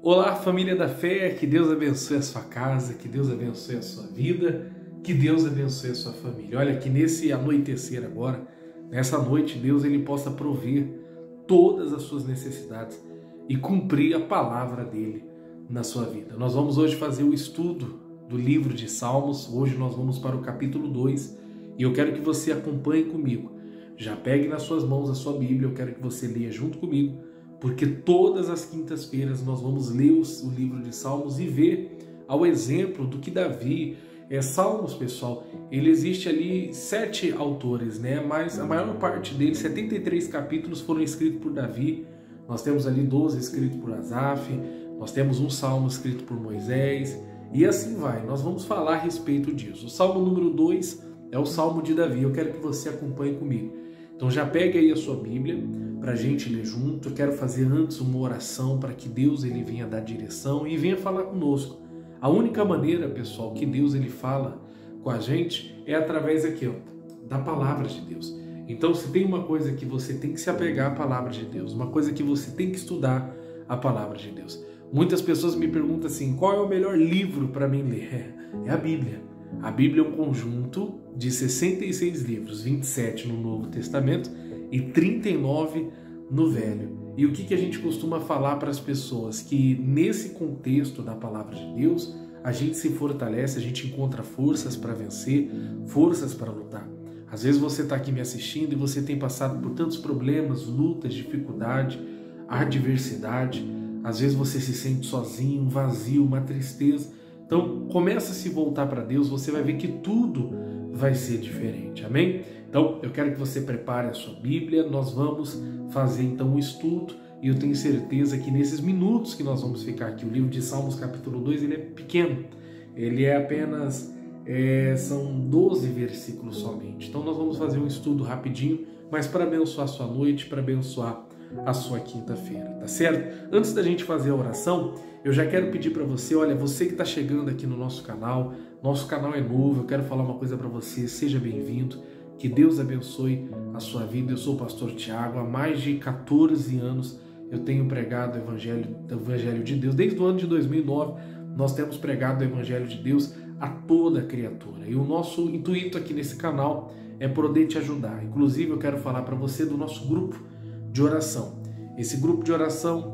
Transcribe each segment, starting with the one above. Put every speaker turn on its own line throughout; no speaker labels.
Olá, família da fé, que Deus abençoe a sua casa, que Deus abençoe a sua vida, que Deus abençoe a sua família. Olha, que nesse anoitecer agora, nessa noite, Deus ele possa prover todas as suas necessidades e cumprir a palavra dele na sua vida. Nós vamos hoje fazer o estudo do livro de Salmos. Hoje nós vamos para o capítulo 2 e eu quero que você acompanhe comigo. Já pegue nas suas mãos a sua Bíblia, eu quero que você leia junto comigo, porque todas as quintas-feiras nós vamos ler o livro de Salmos e ver ao exemplo do que Davi... Salmos, pessoal, ele existe ali 7 autores, né? Mas a maior parte deles, 73 capítulos, foram escritos por Davi. Nós temos ali 12 escritos por Asaf, nós temos um salmo escrito por Moisés, e assim vai. Nós vamos falar a respeito disso. O salmo número 2 é o salmo de Davi. Eu quero que você acompanhe comigo. Então já pegue aí a sua Bíblia para a gente ler junto. Eu quero fazer antes uma oração para que Deus ele venha dar direção e venha falar conosco. A única maneira, pessoal, que Deus ele fala com a gente é através aqui, ó, da palavra de Deus. Então, se tem uma coisa que você tem que se apegar à palavra de Deus, uma coisa que você tem que estudar a palavra de Deus. Muitas pessoas me perguntam assim, qual é o melhor livro para mim ler? É a Bíblia. A Bíblia é um conjunto de 66 livros, 27 no Novo Testamento e 39 no Velho. E o que a gente costuma falar para as pessoas? Que nesse contexto da palavra de Deus, a gente se fortalece, a gente encontra forças para vencer, forças para lutar. Às vezes você está aqui me assistindo e você tem passado por tantos problemas, lutas, dificuldade, adversidade. Às vezes você se sente sozinho, um vazio, uma tristeza. Então começa a se voltar para Deus, você vai ver que tudo vai ser diferente, amém? Então eu quero que você prepare a sua Bíblia, nós vamos fazer então um estudo e eu tenho certeza que nesses minutos que nós vamos ficar aqui, o livro de Salmos capítulo 2 ele é pequeno, ele é apenas, são 12 versículos somente, então nós vamos fazer um estudo rapidinho, mas para abençoar a sua noite, para abençoar a sua quinta-feira, tá certo? Antes da gente fazer a oração, eu já quero pedir para você, olha, você que está chegando aqui no nosso canal é novo, eu quero falar uma coisa para você, seja bem-vindo, que Deus abençoe a sua vida. Eu sou o pastor Tiago, há mais de 14 anos eu tenho pregado o Evangelho de Deus, desde o ano de 2009 nós temos pregado o Evangelho de Deus a toda criatura, e o nosso intuito aqui nesse canal é poder te ajudar. Inclusive eu quero falar para você do nosso grupo de oração. Esse grupo de oração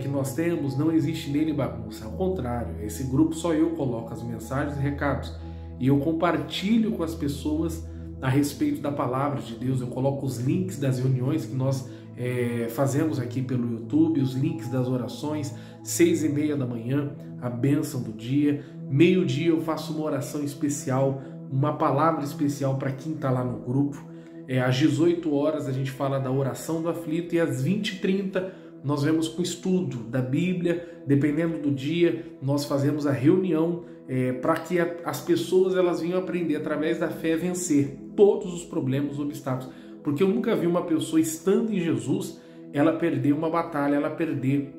que nós temos, não existe nele bagunça, ao contrário, esse grupo só eu coloco as mensagens e recados e eu compartilho com as pessoas a respeito da palavra de Deus. Eu coloco os links das reuniões que nós fazemos aqui pelo YouTube, os links das orações, 6h30 da manhã, a bênção do dia, meio-dia eu faço uma oração especial, uma palavra especial para quem está lá no grupo. Às 18 horas a gente fala da oração do aflito e às 20h30 nós vemos com o estudo da Bíblia. Dependendo do dia, nós fazemos a reunião para que as pessoas elas venham aprender através da fé a vencer todos os problemas, os obstáculos. Porque eu nunca vi uma pessoa estando em Jesus, ela perder uma batalha, ela perder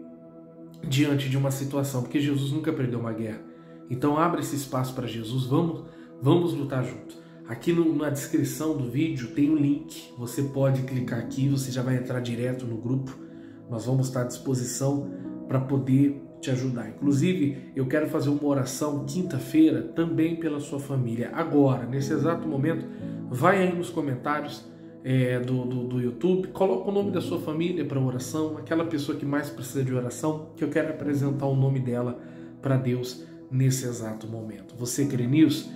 diante de uma situação, porque Jesus nunca perdeu uma guerra. Então abre esse espaço para Jesus, vamos lutar junto. Aqui na descrição do vídeo tem um link, você pode clicar aqui, você já vai entrar direto no grupo. Nós vamos estar à disposição para poder te ajudar. Inclusive, eu quero fazer uma oração quinta-feira também pela sua família. Agora, nesse exato momento, vai aí nos comentários do YouTube, coloca o nome da sua família para oração, aquela pessoa que mais precisa de oração, que eu quero apresentar o nome dela para Deus nesse exato momento. Você crê nisso?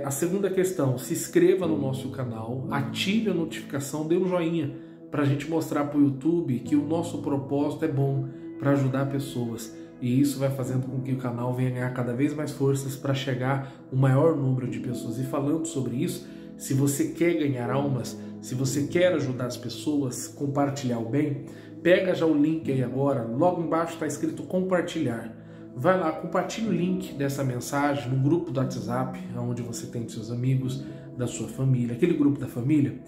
A segunda questão, se inscreva no nosso canal, ative a notificação, dê um joinha para a gente mostrar para o YouTube que o nosso propósito é bom para ajudar pessoas. E isso vai fazendo com que o canal venha ganhar cada vez mais forças para chegar o maior número de pessoas. E falando sobre isso, se você quer ganhar almas, se você quer ajudar as pessoas, compartilhar o bem, pega já o link aí agora, logo embaixo está escrito compartilhar. Vai lá, compartilha o link dessa mensagem no grupo do WhatsApp, onde você tem seus amigos, da sua família, aquele grupo da família,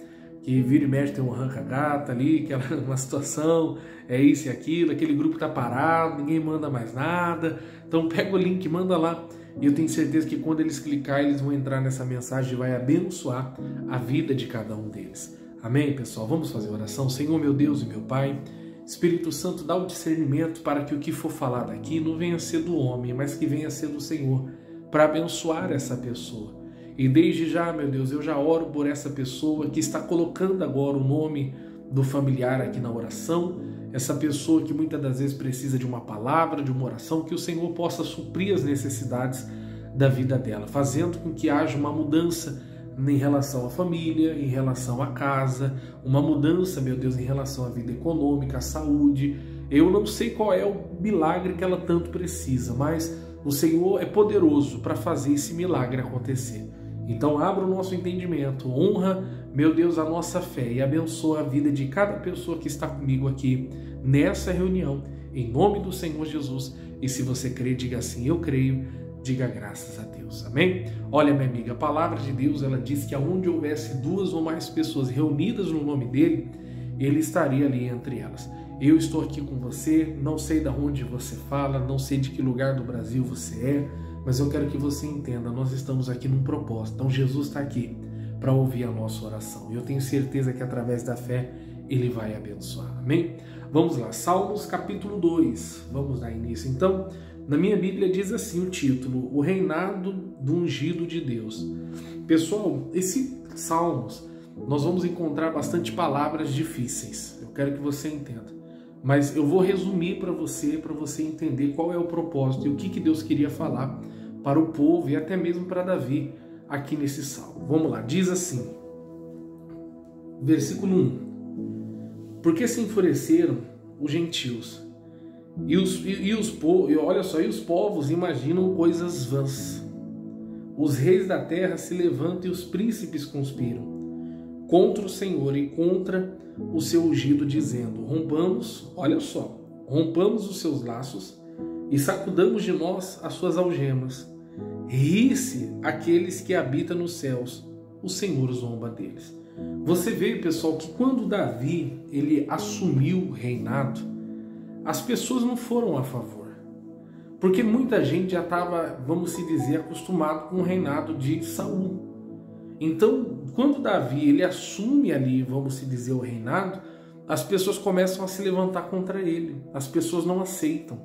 que vira e mexe tem um arranca-gata ali, uma situação, é isso e aquilo, aquele grupo tá parado, ninguém manda mais nada, então pega o link, manda lá, e eu tenho certeza que quando eles clicarem, eles vão entrar nessa mensagem e vai abençoar a vida de cada um deles. Amém, pessoal? Vamos fazer oração? Senhor, meu Deus e meu Pai, Espírito Santo, dá o discernimento para que o que for falado aqui não venha ser do homem, mas que venha ser do Senhor, para abençoar essa pessoa. E desde já, meu Deus, eu já oro por essa pessoa que está colocando agora o nome do familiar aqui na oração, essa pessoa que muitas das vezes precisa de uma palavra, de uma oração, que o Senhor possa suprir as necessidades da vida dela, fazendo com que haja uma mudança em relação à família, em relação à casa, uma mudança, meu Deus, em relação à vida econômica, à saúde. Eu não sei qual é o milagre que ela tanto precisa, mas o Senhor é poderoso para fazer esse milagre acontecer. Então abra o nosso entendimento, honra, meu Deus, a nossa fé e abençoa a vida de cada pessoa que está comigo aqui nessa reunião, em nome do Senhor Jesus. E se você crê, diga assim: eu creio, diga graças a Deus, amém? Olha, minha amiga, a palavra de Deus, ela diz que aonde houvesse 2 ou mais pessoas reunidas no nome dele, ele estaria ali entre elas. Eu estou aqui com você, não sei de onde você fala, não sei de que lugar do Brasil você é, mas eu quero que você entenda, nós estamos aqui num propósito. Então Jesus está aqui para ouvir a nossa oração. E eu tenho certeza que através da fé ele vai abençoar, amém? Vamos lá, Salmos capítulo 2, vamos dar início então. Na minha Bíblia diz assim o título: O reinado do ungido de Deus. Pessoal, esse Salmos, nós vamos encontrar bastante palavras difíceis. Eu quero que você entenda. Mas eu vou resumir para você entender qual é o propósito e o que Deus queria falar para o povo e até mesmo para Davi aqui nesse Salmo. Vamos lá, diz assim, versículo 1. Porque se enfureceram os gentios e os povos imaginam coisas vãs. Os reis da terra se levantam e os príncipes conspiram contra o Senhor e contra o seu ungido, dizendo: rompamos, olha só, rompamos os seus laços e sacudamos de nós as suas algemas. Ri-se aqueles que habitam nos céus, o Senhor zomba deles. Você vê, pessoal, que quando Davi ele assumiu o reinado, as pessoas não foram a favor, porque muita gente já estava, vamos se dizer, acostumado com o reinado de Saul. Então, quando Davi ele assume ali, vamos se dizer, o reinado, as pessoas começam a se levantar contra ele. As pessoas não aceitam.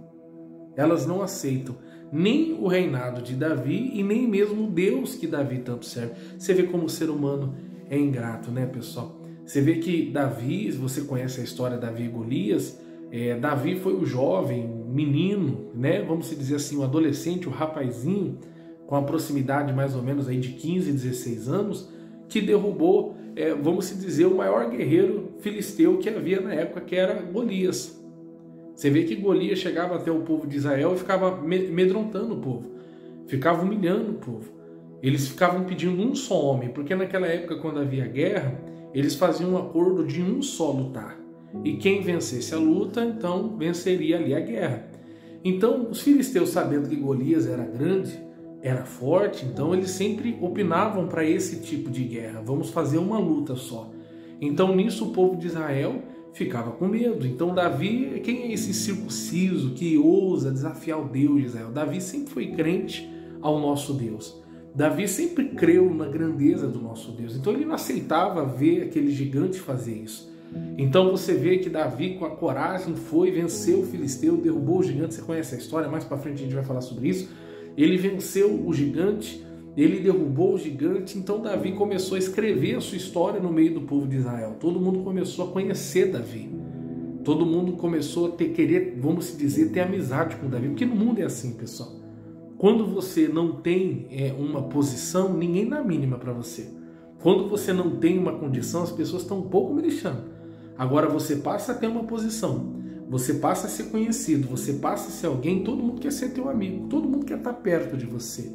Elas não aceitam nem o reinado de Davi e nem mesmo o Deus que Davi tanto serve. Você vê como o ser humano é ingrato, né, pessoal? Você vê que Davi, você conhece a história de Davi e Golias, Davi foi o jovem, menino, né, vamos se dizer assim, o adolescente, o rapazinho, com a proximidade mais ou menos aí de 15, 16 anos, que derrubou, vamos se dizer, o maior guerreiro filisteu que havia na época, que era Golias. Você vê que Golias chegava até o povo de Israel e ficava amedrontando o povo, ficava humilhando o povo. Eles ficavam pedindo um só homem, porque naquela época, quando havia guerra, eles faziam um acordo de um só lutar. E quem vencesse a luta, então venceria ali a guerra. Então, os filisteus, sabendo que Golias era grande, era forte, então eles sempre opinavam para esse tipo de guerra. Vamos fazer uma luta só. Então, nisso, o povo de Israel ficava com medo. Então, Davi, quem é esse circunciso que ousa desafiar o Deus de Israel? Davi sempre foi crente ao nosso Deus. Davi sempre creu na grandeza do nosso Deus. Então, ele não aceitava ver aquele gigante fazer isso. Então, você vê que Davi, com a coragem, foi, venceu o filisteu, derrubou o gigante. Você conhece a história, mais para frente a gente vai falar sobre isso. Ele venceu o gigante, ele derrubou o gigante. Então Davi começou a escrever a sua história no meio do povo de Israel. Todo mundo começou a conhecer Davi. Todo mundo começou a querer, vamos dizer, ter amizade com Davi. Porque no mundo é assim, pessoal. Quando você não tem uma posição, ninguém dá a mínima para você. Quando você não tem uma condição, as pessoas estão um pouco me deixando. Agora você passa a ter uma posição, você passa a ser conhecido, você passa a ser alguém, todo mundo quer ser teu amigo, todo mundo quer estar perto de você.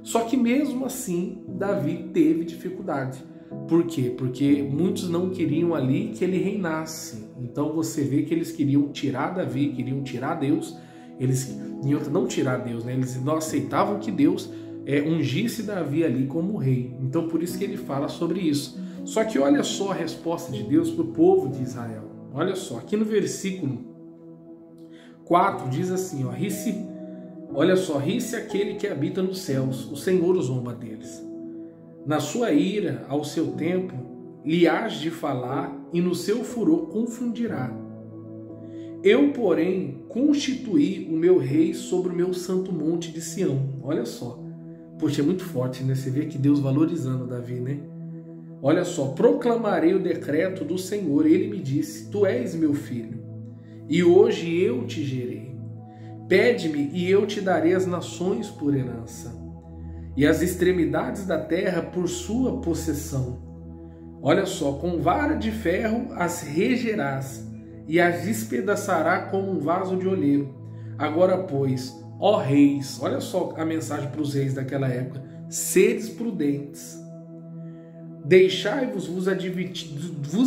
Só que mesmo assim, Davi teve dificuldade. Por quê? Porque muitos não queriam ali que ele reinasse. Então você vê que eles queriam tirar Davi, queriam tirar Deus. Eles não tirar Deus, né? Eles não aceitavam que Deus ungisse Davi ali como rei. Então por isso que ele fala sobre isso. Só que olha só a resposta de Deus para o povo de Israel. Olha só, aqui no versículo 4 diz assim, ó, olha só, ri-se aquele que habita nos céus, o Senhor zomba deles. Na sua ira, ao seu tempo, lhe hás de falar, e no seu furor confundirá. Eu, porém, constituí o meu rei sobre o meu santo monte de Sião. Olha só. Poxa, é muito forte, né? Você vê que Deus valorizando Davi, né? Olha só. Proclamarei o decreto do Senhor. Ele me disse, tu és meu filho, e hoje eu te gerei. Pede-me e eu te darei as nações por herança, e as extremidades da terra por sua possessão. Olha só, com vara de ferro as regerás, e as despedaçará como um vaso de oleiro. Agora, pois, ó reis, olha só a mensagem para os reis daquela época, sedes prudentes, deixai-vos vos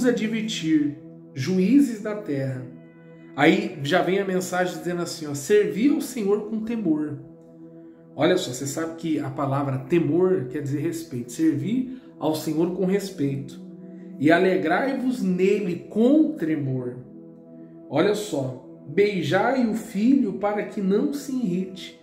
advertir, juízes da terra. Aí já vem a mensagem dizendo assim, ó, servi ao Senhor com temor. Olha só, você sabe que a palavra temor quer dizer respeito. Servir ao Senhor com respeito. E alegrai-vos nele com tremor. Olha só, beijai o filho para que não se irrite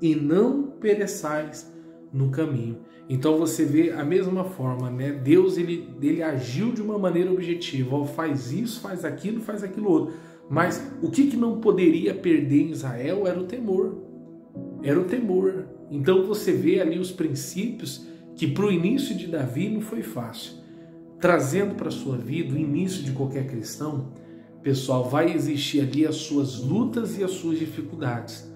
e não pereçais no caminho. Então você vê a mesma forma, né? Deus ele agiu de uma maneira objetiva. Ó, faz isso, faz aquilo outro. Mas o que não poderia perder em Israel era o temor. Era o temor. Então você vê ali os princípios que para o início de Davi não foi fácil. Trazendo para a sua vida, o início de qualquer cristão, pessoal, vai existir ali as suas lutas e as suas dificuldades.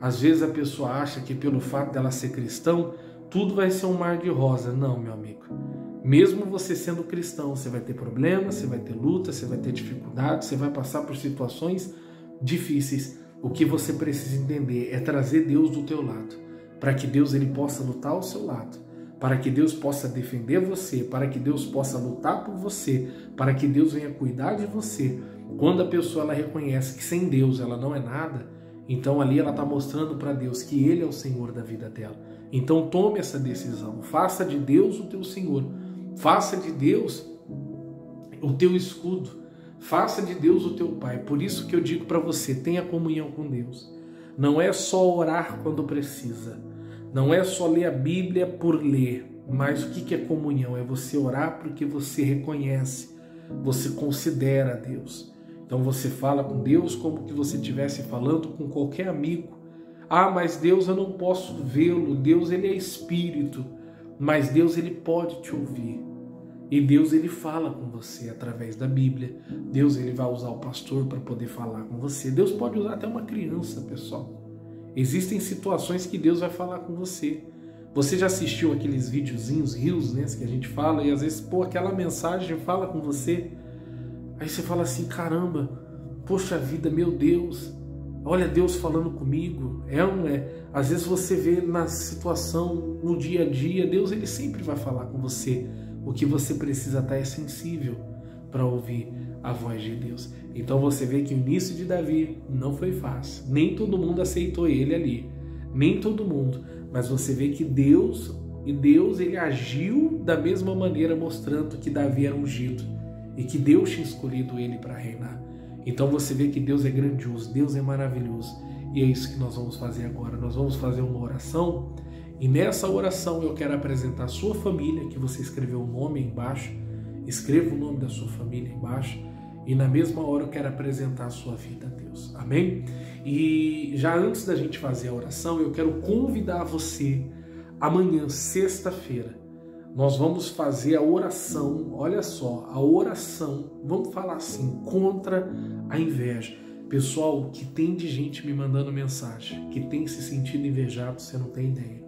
Às vezes a pessoa acha que pelo fato dela ser cristão, tudo vai ser um mar de rosa. Não, meu amigo. Mesmo você sendo cristão, você vai ter problemas, você vai ter lutas, você vai ter dificuldades, você vai passar por situações difíceis. O que você precisa entender é trazer Deus do teu lado, para que Deus ele possa lutar ao seu lado, para que Deus possa defender você, para que Deus possa lutar por você, para que Deus venha cuidar de você. Quando a pessoa ela reconhece que sem Deus ela não é nada, então ali ela está mostrando para Deus que Ele é o Senhor da vida dela. Então tome essa decisão, faça de Deus o teu Senhor, faça de Deus o teu escudo, faça de Deus o teu Pai. Por isso que eu digo para você, tenha comunhão com Deus. Não é só orar quando precisa, não é só ler a Bíblia por ler, mas o que é comunhão? É você orar porque você reconhece, você considera Deus. Então você fala com Deus como que você estivesse falando com qualquer amigo. Ah, mas Deus eu não posso vê-lo, Deus ele é espírito, mas Deus ele pode te ouvir. E Deus ele fala com você através da Bíblia. Deus ele vai usar o pastor para poder falar com você. Deus pode usar até uma criança, pessoal. Existem situações que Deus vai falar com você. Você já assistiu aqueles videozinhos, reels, né, que a gente fala, e às vezes, pô, aquela mensagem fala com você. Aí você fala assim, caramba, poxa vida, meu Deus, olha Deus falando comigo. É ou não é? Às vezes você vê na situação, no dia a dia, Deus ele sempre vai falar com você. O que você precisa estar é sensível para ouvir a voz de Deus. Então você vê que o início de Davi não foi fácil. Nem todo mundo aceitou ele ali. Nem todo mundo. Mas você vê que Deus ele agiu da mesma maneira, mostrando que Davi era ungido e que Deus tinha escolhido ele para reinar. Então você vê que Deus é grandioso, Deus é maravilhoso. E é isso que nós vamos fazer agora. Nós vamos fazer uma oração. E nessa oração eu quero apresentar a sua família, que você escreveu o nome aí embaixo. Escreva o nome da sua família aí embaixo. E na mesma hora eu quero apresentar a sua vida a Deus. Amém? E já antes da gente fazer a oração, eu quero convidar você, amanhã, sexta-feira, nós vamos fazer a oração, olha só, a oração, vamos falar assim, contra a inveja. Pessoal, o que tem de gente me mandando mensagem, que tem se sentido invejado, você não tem ideia.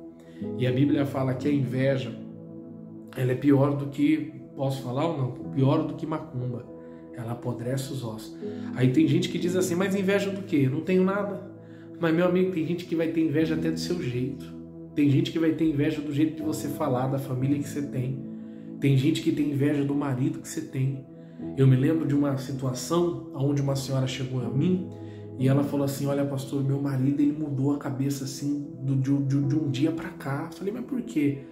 E a Bíblia fala que a inveja, ela é pior do que, posso falar ou não? Pior do que macumba. Ela apodrece os ossos. Aí tem gente que diz assim, mas inveja do quê? Eu não tenho nada. Mas, meu amigo, tem gente que vai ter inveja até do seu jeito. Tem gente que vai ter inveja do jeito de você falar, da família que você tem. Tem gente que tem inveja do marido que você tem. Eu me lembro de uma situação onde uma senhora chegou a mim e ela falou assim, olha pastor, meu marido ele mudou a cabeça assim de um dia para cá. Eu falei, mas por quê?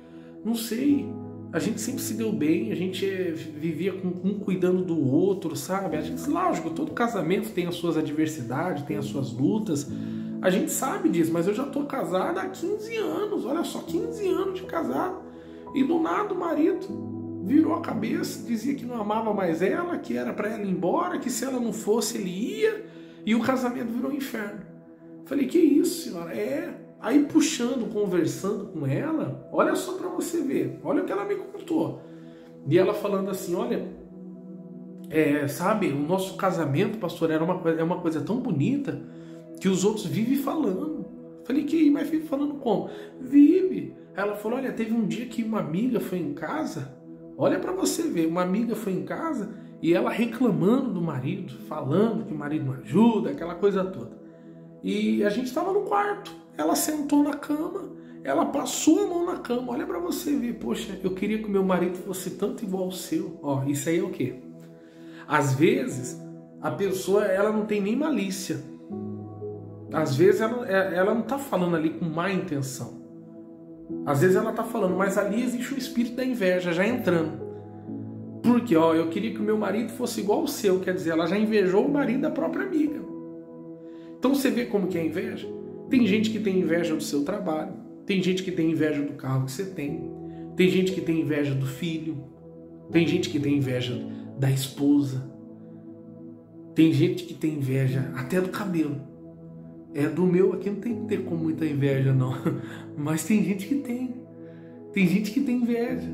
Não sei. A gente sempre se deu bem, a gente vivia um cuidando do outro, sabe? A gente, lógico, todo casamento tem as suas adversidades, tem as suas lutas. A gente sabe disso, mas eu já tô casada há 15 anos, olha só, 15 anos de casado. E do nada o marido virou a cabeça, dizia que não amava mais ela, que era para ela ir embora, que se ela não fosse ele ia. E o casamento virou um inferno. Falei, que isso, senhora? Aí puxando, conversando com ela, olha só para você ver, olha o que ela me contou. E ela falando assim, olha, sabe, o nosso casamento, pastor, é uma coisa tão bonita que os outros vivem falando. Falei, mas vive falando como? Vive. Ela falou, olha, teve um dia que uma amiga foi em casa, olha para você ver, uma amiga foi em casa e ela reclamando do marido, falando que o marido não ajuda, aquela coisa toda. E a gente estava no quarto, ela sentou na cama, ela passou a mão na cama, olha para você ver, poxa, eu queria que o meu marido fosse tanto igual ao seu. Ó, isso aí é o quê? Às vezes, a pessoa, ela não tem nem malícia. Às vezes, ela não está falando ali com má intenção. Às vezes, ela está falando, mas ali existe o espírito da inveja já entrando. Porque, ó, eu queria que o meu marido fosse igual ao seu, quer dizer, ela já invejou o marido da própria amiga. Então, você vê como que é a inveja? Tem gente que tem inveja do seu trabalho, tem gente que tem inveja do carro que você tem gente que tem inveja do filho, tem gente que tem inveja da esposa, tem gente que tem inveja até do cabelo. Do meu aqui não tem que ter com muita inveja não, mas tem gente que tem gente que tem inveja,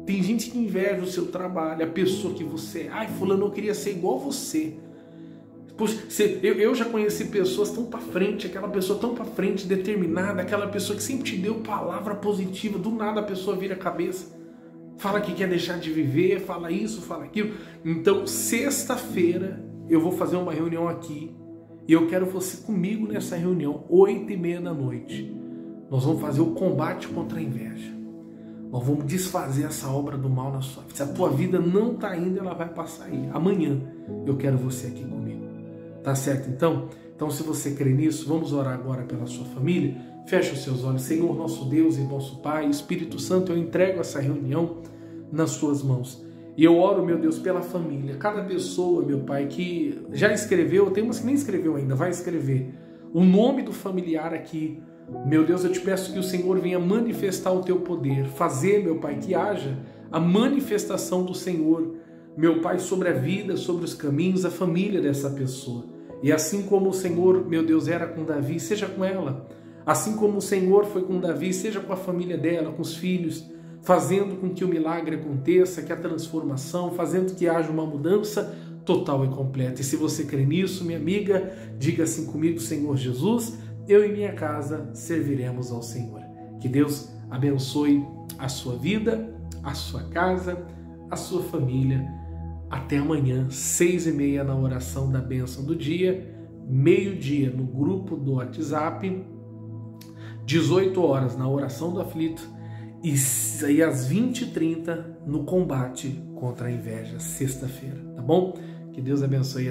tem gente que inveja o seu trabalho, a pessoa que você, fulano, eu queria ser igual a você. Poxa, eu já conheci pessoas tão para frente, aquela pessoa tão para frente, determinada, aquela pessoa que sempre te deu palavra positiva, do nada a pessoa vira a cabeça, fala que quer deixar de viver, fala isso, fala aquilo. Então, sexta-feira, eu vou fazer uma reunião aqui, e eu quero você comigo nessa reunião, 20h30 da noite. Nós vamos fazer o combate contra a inveja. Nós vamos desfazer essa obra do mal na sua vida. Se a tua vida não está indo, ela vai passar aí. Amanhã eu quero você aqui comigo. Tá certo então? Então, se você crê nisso, vamos orar agora pela sua família. Feche os seus olhos. Senhor, nosso Deus e nosso Pai, Espírito Santo, eu entrego essa reunião nas suas mãos. E eu oro, meu Deus, pela família. Cada pessoa, meu Pai, que já escreveu, tem umas que nem escreveu ainda, vai escrever o nome do familiar aqui. Meu Deus, eu te peço que o Senhor venha manifestar o teu poder, fazer, meu Pai, que haja a manifestação do Senhor, meu Pai, sobre a vida, sobre os caminhos, a família dessa pessoa. E assim como o Senhor, meu Deus, era com Davi, seja com ela. Assim como o Senhor foi com Davi, seja com a família dela, com os filhos, fazendo com que o milagre aconteça, que a transformação, fazendo que haja uma mudança total e completa. E se você crê nisso, minha amiga, diga assim comigo, Senhor Jesus, eu e minha casa serviremos ao Senhor. Que Deus abençoe a sua vida, a sua casa, a sua família. Até amanhã, 6h30 na oração da bênção do dia, meio-dia no grupo do WhatsApp, 18 horas na oração do aflito e às 20h30 no combate contra a inveja, sexta-feira, tá bom? Que Deus abençoe.